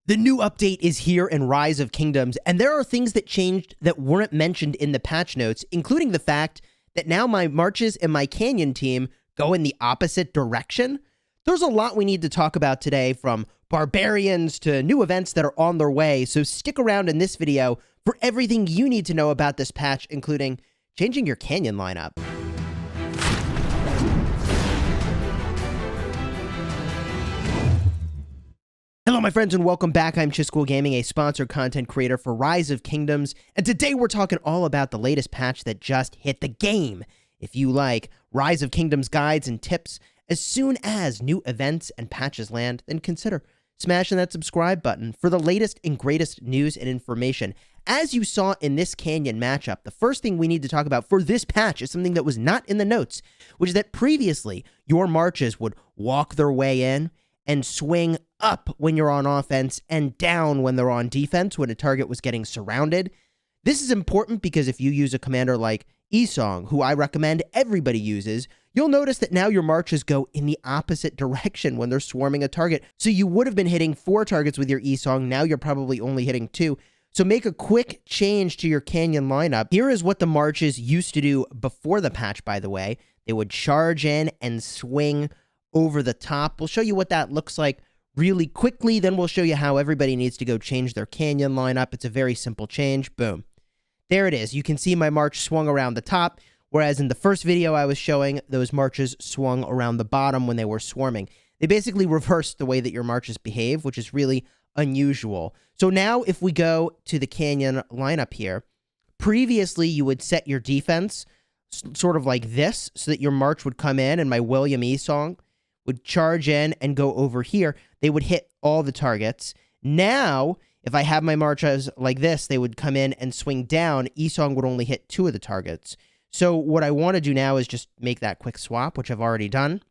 The new update is here in Rise of Kingdoms, and there are things that changed that weren't mentioned in the patch notes, including the fact that now my marches and my canyon team go in the opposite direction. There's a lot we need to talk about today, from barbarians to new events that are on their way, so stick around in this video for everything you need to know about this patch, including changing your canyon lineup. Hello, my friends, and welcome back. I'm Chisgule Gaming, a sponsored content creator for Rise of Kingdoms, and today we're talking all about the latest patch that just hit the game. If you like Rise of Kingdoms guides and tips as soon as new events and patches land, then consider smashing that subscribe button for the latest and greatest news and information. As you saw in this canyon matchup, the first thing we need to talk about for this patch is something that was not in the notes, which is that previously your marches would walk their way in and swing up when you're on offense and down when they're on defense when a target was getting surrounded. This is important because if you use a commander like Esong, who I recommend everybody uses, you'll notice that now your marches go in the opposite direction when they're swarming a target. So you would have been hitting 4 targets with your Esong, now you're probably only hitting 2. So make a quick change to your canyon lineup. Here is what the marches used to do before the patch, by the way. They would charge in and swing over the top. We'll show you what that looks like really quickly, then we'll show you how everybody needs to go change their canyon lineup. It's a very simple change. Boom. There it is. You can see my march swung around the top, whereas in the first video I was showing, those marches swung around the bottom when they were swarming. They basically reversed the way that your marches behave, which is really unusual. So now if we go to the canyon lineup here, previously you would set your defense sort of like this so that your march would come in and my William Esong would charge in and go over here. They would hit all the targets. Now, if I have my marches like this, they would come in and swing down. Esong would only hit 2 of the targets. So what I want to do now is just make that quick swap, which I've already done.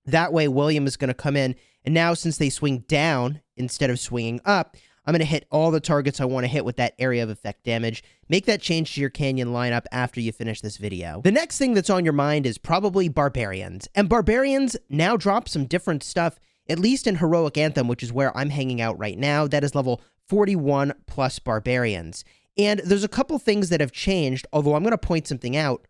That way, William is going to come in, and now since they swing down instead of swinging up, I'm going to hit all the targets I want to hit with that area of effect damage. Make that change to your canyon lineup after you finish this video. The next thing that's on your mind is probably barbarians. And barbarians now drop some different stuff, at least in Heroic Anthem, which is where I'm hanging out right now. That is level 41 plus barbarians. And there's a couple things that have changed, although I'm going to point something out,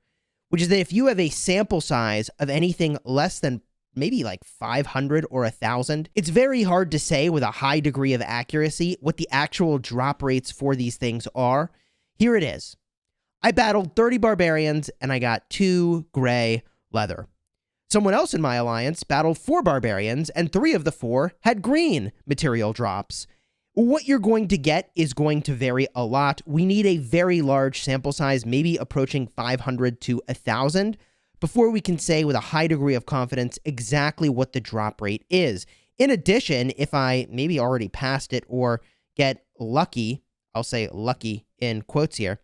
which is that if you have a sample size of anything less than maybe like 500 or 1,000. It's very hard to say with a high degree of accuracy what the actual drop rates for these things are. Here it is. I battled 30 barbarians and I got 2 gray leather. Someone else in my alliance battled 4 barbarians and 3 of the 4 had green material drops. What you're going to get is going to vary a lot. We need a very large sample size, maybe approaching 500 to 1,000. before we can say with a high degree of confidence exactly what the drop rate is. In addition, if I maybe already passed it or get lucky, I'll say lucky in quotes here,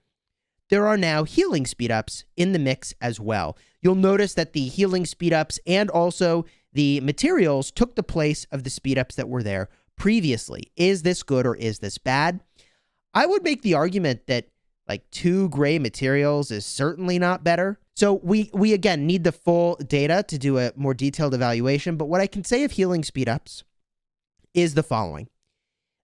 there are now healing speedups in the mix as well. You'll notice that the healing speedups and also the materials took the place of the speedups that were there previously. Is this good or is this bad? I would make the argument that like 2 gray materials is certainly not better. So we again need the full data to do a more detailed evaluation, but what I can say of healing speedups is the following.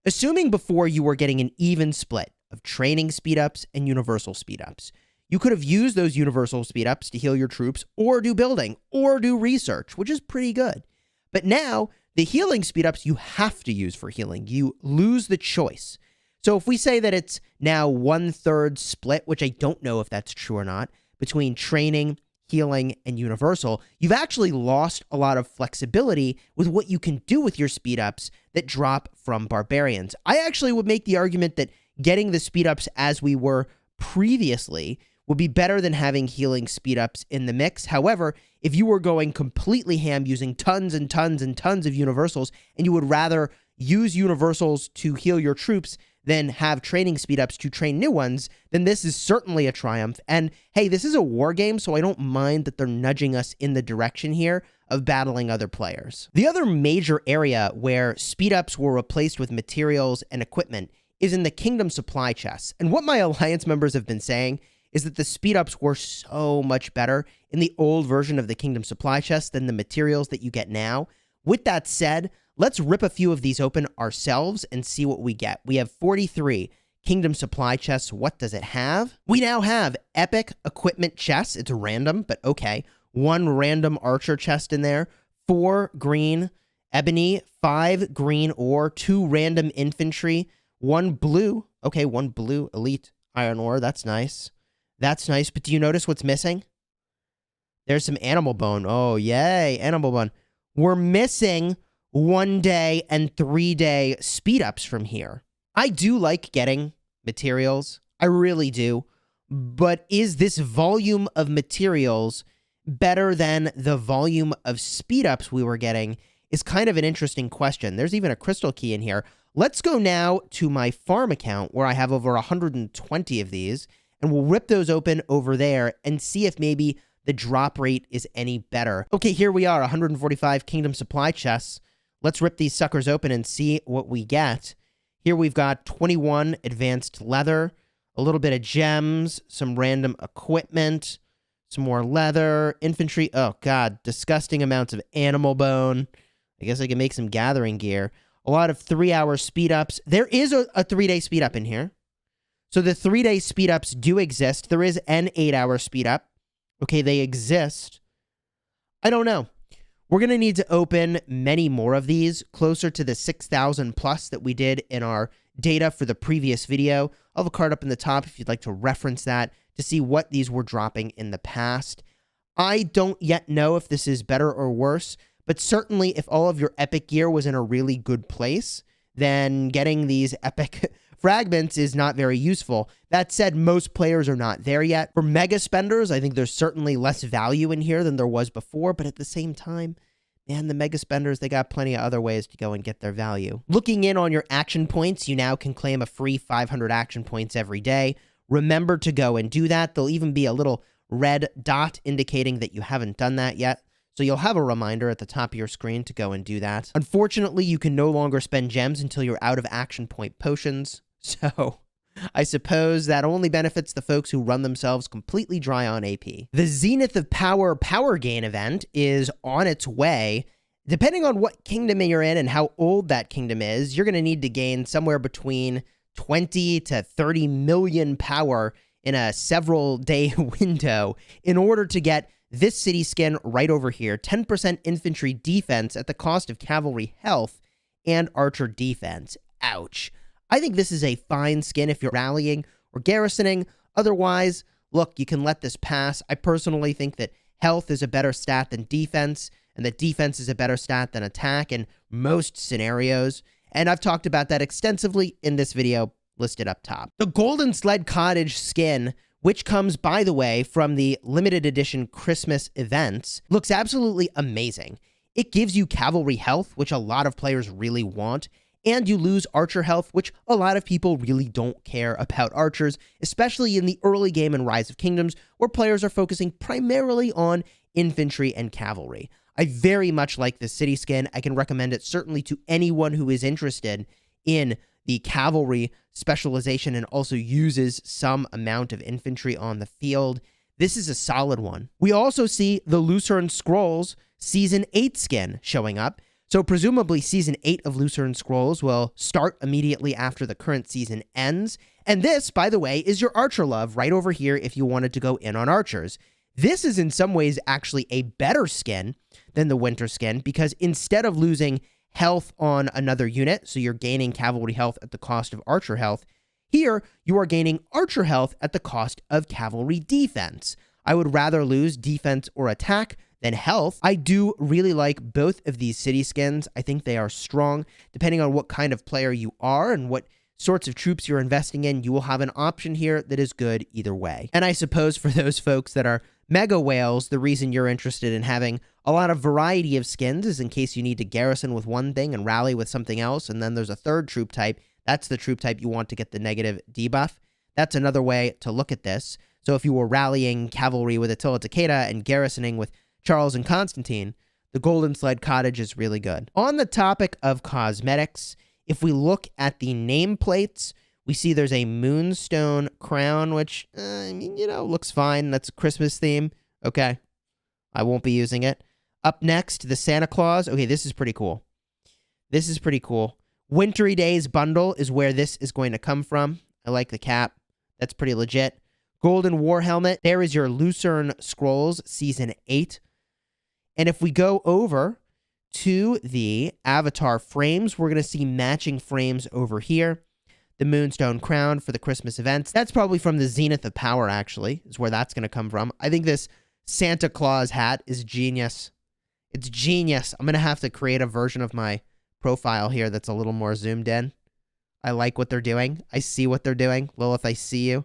Assuming before you were getting an even split of training speedups and universal speedups, you could have used those universal speedups to heal your troops or do building or do research, which is pretty good. But now the healing speedups you have to use for healing. You lose the choice. So if we say that it's now 1/3 split, which I don't know if that's true or not, between training, healing, and universal, you've actually lost a lot of flexibility with what you can do with your speedups that drop from barbarians. I actually would make the argument that getting the speedups as we were previously would be better than having healing speedups in the mix. However, if you were going completely ham using tons and tons and tons of universals, and you would rather use universals to heal your troops than have training speedups to train new ones, then this is certainly a triumph. And hey, this is a war game, so I don't mind that they're nudging us in the direction here of battling other players. The other major area where speedups were replaced with materials and equipment is in the Kingdom supply chests. And what my alliance members have been saying is that the speedups were so much better in the old version of the Kingdom supply chest than the materials that you get now. With that said, Let's rip a few of these open ourselves and see what we get. We have 43 Kingdom Supply chests. What does it have? We now have Epic Equipment chests. It's random, but okay. 1 random Archer chest in there. 4 green Ebony, 5 green ore, 2 random Infantry, 1 blue. Okay, 1 blue Elite Iron Ore. That's nice. That's nice, but do you notice what's missing? There's some Animal Bone. Oh, yay, Animal Bone. We're missing 1 day and 3 day speed ups from here. I do like getting materials. I really do. But is this volume of materials better than the volume of speed ups we were getting is kind of an interesting question. There's even a crystal key in here. Let's go now to my farm account where I have over 120 of these, and we'll rip those open over there and see if maybe the drop rate is any better. Okay, here we are, 145 Kingdom Supply chests. Let's rip these suckers open and see what we get. Here we've got 21 advanced leather, a little bit of gems, some random equipment, some more leather, infantry. Oh, God, disgusting amounts of animal bone. I guess I can make some gathering gear. A lot of 3-hour speed ups. There is a 3-day speed up in here. So the 3-day speed ups do exist. There is an 8-hour speed up. Okay, they exist. I don't know. We're going to need to open many more of these, closer to the 6,000 plus that we did in our data for the previous video. I'll have a card up in the top if you'd like to reference that to see what these were dropping in the past. I don't yet know if this is better or worse, but certainly if all of your epic gear was in a really good place, then getting these epic fragments is not very useful. That said, most players are not there yet. For mega spenders, I think there's certainly less value in here than there was before, but at the same time, man, the mega spenders, they got plenty of other ways to go and get their value. Looking in on your action points, you now can claim a free 500 action points every day. Remember to go and do that. There'll even be a little red dot indicating that you haven't done that yet. So you'll have a reminder at the top of your screen to go and do that. Unfortunately, you can no longer spend gems until you're out of action point potions. So I suppose that only benefits the folks who run themselves completely dry on AP. The Zenith of Power Power Gain event is on its way. Depending on what kingdom you're in and how old that kingdom is, you're going to need to gain somewhere between 20 to 30 million power in a several day window in order to get this city skin right over here, 10% infantry defense at the cost of cavalry health and archer defense. Ouch. I think this is a fine skin if you're rallying or garrisoning. Otherwise, look, you can let this pass. I personally think that health is a better stat than defense, and that defense is a better stat than attack in most scenarios. And I've talked about that extensively in this video listed up top. The Golden Sled Cottage skin, which comes, by the way, from the limited edition Christmas events, looks absolutely amazing. It gives you cavalry health, which a lot of players really want, and you lose archer health, which a lot of people really don't care about archers, especially in the early game in Rise of Kingdoms, where players are focusing primarily on infantry and cavalry. I very much like this city skin. I can recommend it certainly to anyone who is interested in the cavalry specialization and also uses some amount of infantry on the field. This is a solid one. We also see the Lucerne Scrolls Season 8 skin showing up. So presumably Season 8 of Lucerne Scrolls will start immediately after the current season ends. And this, by the way, is your Archer Love right over here if you wanted to go in on archers. This is in some ways actually a better skin than the Winter skin because instead of losing health on another unit, so you're gaining cavalry health at the cost of archer health, here you are gaining archer health at the cost of cavalry defense. I would rather lose defense or attack than health. I do really like both of these city skins. I think they are strong. Depending on what kind of player you are and what sorts of troops you're investing in, you will have an option here that is good either way. And I suppose for those folks that are mega whales, the reason you're interested in having a lot of variety of skins is in case you need to garrison with one thing and rally with something else, and then there's a third troop type. That's the troop type you want to get the negative debuff. That's another way to look at this. So if you were rallying cavalry with Attila Takeda and garrisoning with Charles and Constantine, the Golden Sled Cottage is really good. On the topic of cosmetics, if we look at the nameplates, we see there's a Moonstone crown, which, looks fine. That's a Christmas theme. Okay. I won't be using it. Up next, the Santa Claus. Okay, this is pretty cool. This is pretty cool. Wintry Days bundle is where this is going to come from. I like the cap. That's pretty legit. Golden War Helmet. There is your Lucerne Scrolls Season 8. And if we go over to the avatar frames, we're going to see matching frames over here. The Moonstone Crown for the Christmas events. That's probably from the Zenith of Power, actually, is where that's going to come from. I think this Santa Claus hat is genius. It's genius. I'm going to have to create a version of my profile here that's a little more zoomed in. I like what they're doing. I see what they're doing. Lilith, I see you.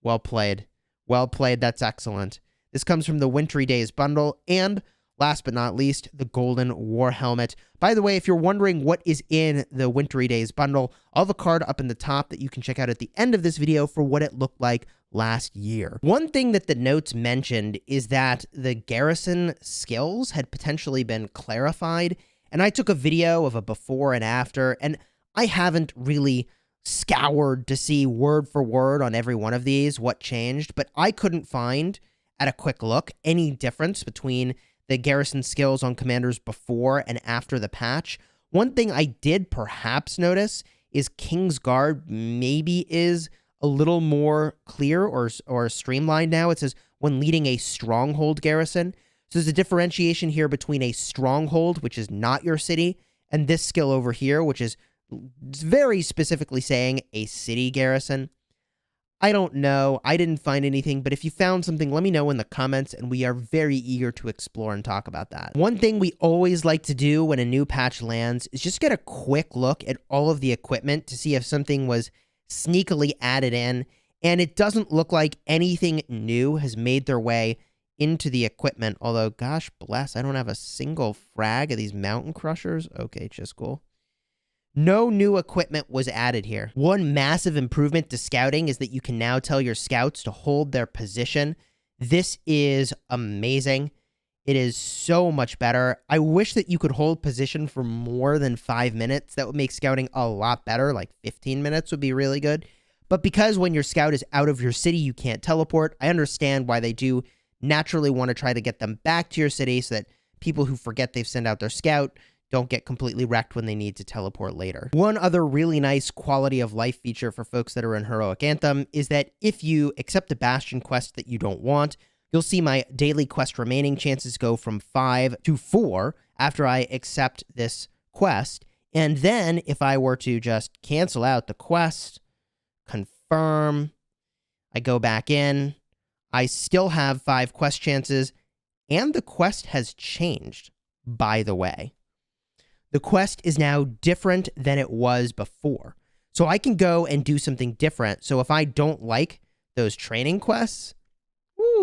Well played. Well played. That's excellent. This comes from the Wintry Days bundle, and last but not least, the Golden War Helmet. By the way, if you're wondering what is in the Wintry Days bundle, I'll have a card up in the top that you can check out at the end of this video for what it looked like last year. One thing that the notes mentioned is that the garrison skills had potentially been clarified, and I took a video of a before and after, and I haven't really scoured to see word for word on every one of these what changed, but I couldn't find, at a quick look, any difference between the garrison skills on commanders before and after the patch. One thing I did perhaps notice is Kingsguard maybe is a little more clear or streamlined now. It says when leading a stronghold garrison. So there's a differentiation here between a stronghold, which is not your city, and this skill over here, which is very specifically saying a city garrison. I don't know. I didn't find anything, but if you found something, let me know in the comments, and we are very eager to explore and talk about that. One thing we always like to do when a new patch lands is just get a quick look at all of the equipment to see if something was sneakily added in, and it doesn't look like anything new has made their way into the equipment, although, gosh bless, I don't have a single frag of these mountain crushers. Okay, Chisgule. No new equipment was added here. One massive improvement to scouting is that you can now tell your scouts to hold their position. This is amazing. It is so much better. I wish that you could hold position for more than 5 minutes. That would make scouting a lot better. Like 15 minutes would be really good. But because when your scout is out of your city, you can't teleport, I understand why they do naturally want to try to get them back to your city so that people who forget they've sent out their scout don't get completely wrecked when they need to teleport later. One other really nice quality of life feature for folks that are in Heroic Anthem is that if you accept a Bastion quest that you don't want, you'll see my daily quest remaining chances go from 5 to 4 after I accept this quest. And then if I were to just cancel out the quest, confirm, I go back in, I still have 5 quest chances, and the quest has changed, by the way. The quest is now different than it was before. So I can go and do something different. So if I don't like those training quests,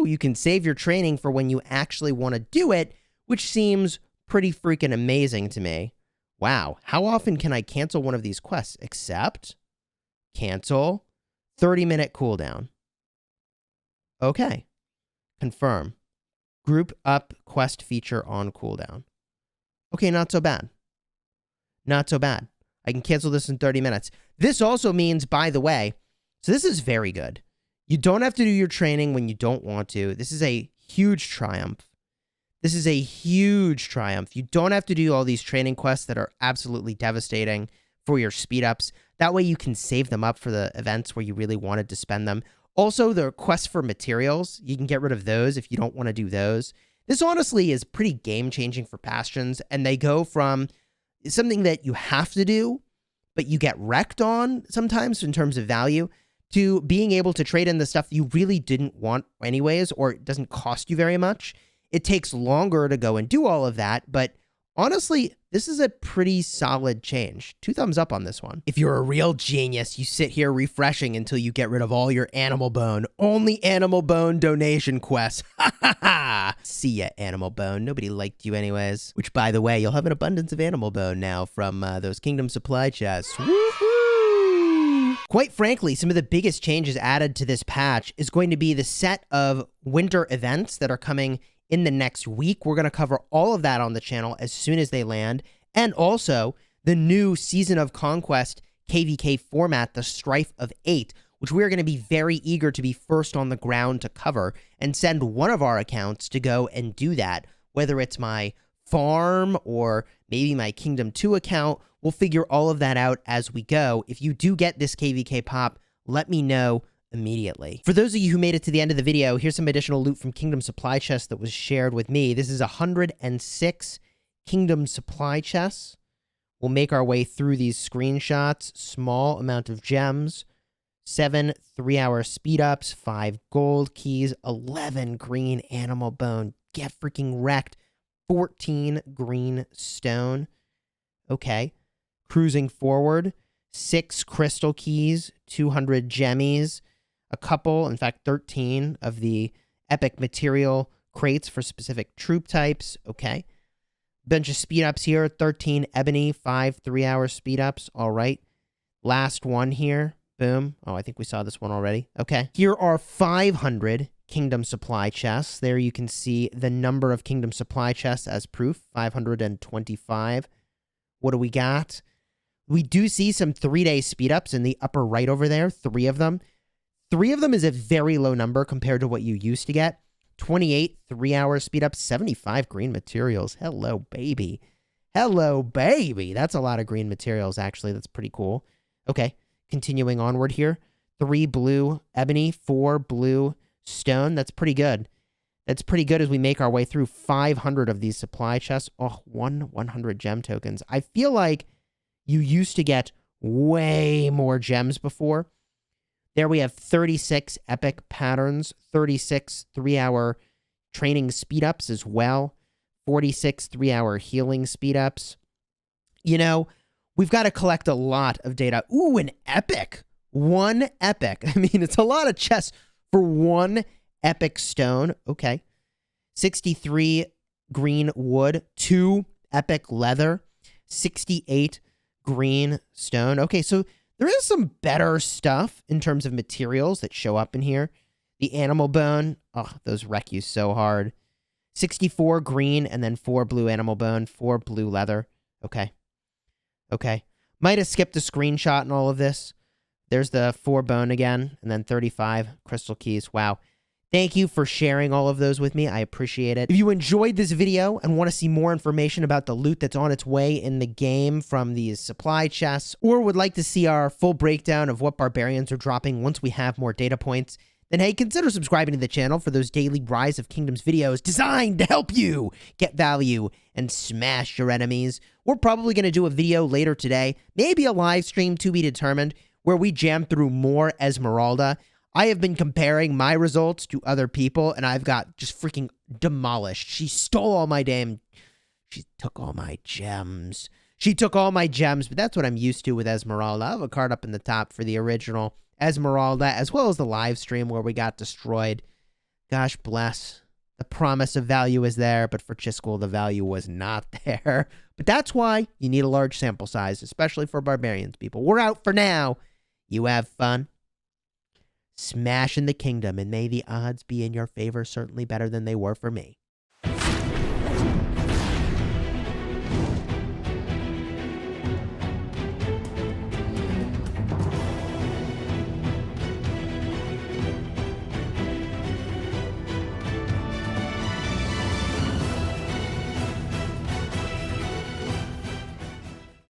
you can save your training for when you actually want to do it, which seems pretty freaking amazing to me. Wow, how often can I cancel one of these quests? Accept, cancel, 30-minute cooldown. Okay, confirm. Group up quest feature on cooldown. Okay, not so bad. Not so bad. I can cancel this in 30 minutes. This also means, by the way, so this is very good. You don't have to do your training when you don't want to. This is a huge triumph. This is a huge triumph. You don't have to do all these training quests that are absolutely devastating for your speed ups. That way you can save them up for the events where you really wanted to spend them. Also, the quests for materials, you can get rid of those if you don't want to do those. This honestly is pretty game-changing for Bastions, and they go from something that you have to do, but you get wrecked on sometimes in terms of value, to being able to trade in the stuff you really didn't want anyways, or it doesn't cost you very much. It takes longer to go and do all of that, but honestly, this is a pretty solid change. 2 thumbs up on this one. If you're a real genius, you sit here refreshing until you get rid of all your animal bone. Only animal bone donation quests. Ha ha ha! See ya, animal bone. Nobody liked you anyways. Which, by the way, you'll have an abundance of animal bone now from those Kingdom supply chests. Woohoo! Quite frankly, some of the biggest changes added to this patch is going to be the set of winter events that are coming in the next week. We're going to cover all of that on the channel as soon as they land. And also the new Season of Conquest KVK format, the Strife of 8, which we are going to be very eager to be first on the ground to cover and send one of our accounts to go and do that, whether it's my farm or maybe my Kingdom 2 account. We'll figure all of that out as we go. If you do get this KVK pop, let me know immediately. For those of you who made it to the end of the video, here's some additional loot from Kingdom Supply Chest that was shared with me. This is 106 Kingdom Supply Chests. We'll make our way through these screenshots. Small amount of gems, 7 3-hour speed ups, 5 gold keys, 11 green animal bone. Get freaking wrecked. 14 green stone. Okay. Cruising forward, 6 crystal keys, 200 gemmies, a couple, in fact, 13 of the epic material crates for specific troop types. Okay. Bunch of speed ups here, 13 ebony, 5 3-hour speed ups. All right. Last one here. Boom. Oh, I think we saw this one already. Okay. Here are 500 Kingdom Supply Chests. There you can see the number of Kingdom Supply Chests as proof, 525. What do we got? We do see some 3-day speed ups in the upper right over there, 3 of them. 3 of them is a very low number compared to what you used to get. 28 3-hour speed ups, 75 green materials. Hello, baby. Hello, baby. That's a lot of green materials, actually. That's pretty cool. Okay, continuing onward here. 3 blue ebony, 4 blue stone. That's pretty good. That's pretty good as we make our way through 500 of these supply chests. Oh, 100 gem tokens. I feel like you used to get way more gems before. There we have 36 epic patterns, 36 3-hour training speed ups as well, 46 3-hour healing speed ups. You know, we've got to collect a lot of data. Ooh, an epic. 1 epic. I mean, it's a lot of chests for 1 epic stone. Okay. 63 green wood, 2 epic leather, 68 green stone. Okay, so there is some better stuff in terms of materials that show up in here. The animal bone. Oh, those wreck you so hard. 64 green and then 4 blue animal bone, 4 blue leather. Okay. Okay. Might have skipped a screenshot in all of this. There's the 4 bone again, and then 35 crystal keys. Wow. Thank you for sharing all of those with me. I appreciate it. If you enjoyed this video and want to see more information about the loot that's on its way in the game from these supply chests, or would like to see our full breakdown of what barbarians are dropping once we have more data points, then hey, consider subscribing to the channel for those daily Rise of Kingdoms videos designed to help you get value and smash your enemies. We're probably going to do a video later today, maybe a live stream to be determined, where we jam through more Esmeralda. I have been comparing my results to other people, and I've got just freaking demolished. She stole all my damn... She took all my gems. She took all my gems, but that's what I'm used to with Esmeralda. I have a card up in the top for the original Esmeralda, as well as the live stream where we got destroyed. Gosh bless. The promise of value is there, but for Chisgule, the value was not there. But that's why you need a large sample size, especially for barbarians, people. We're out for now. You have fun. Smash in the kingdom, and may the odds be in your favor, certainly better than they were for me.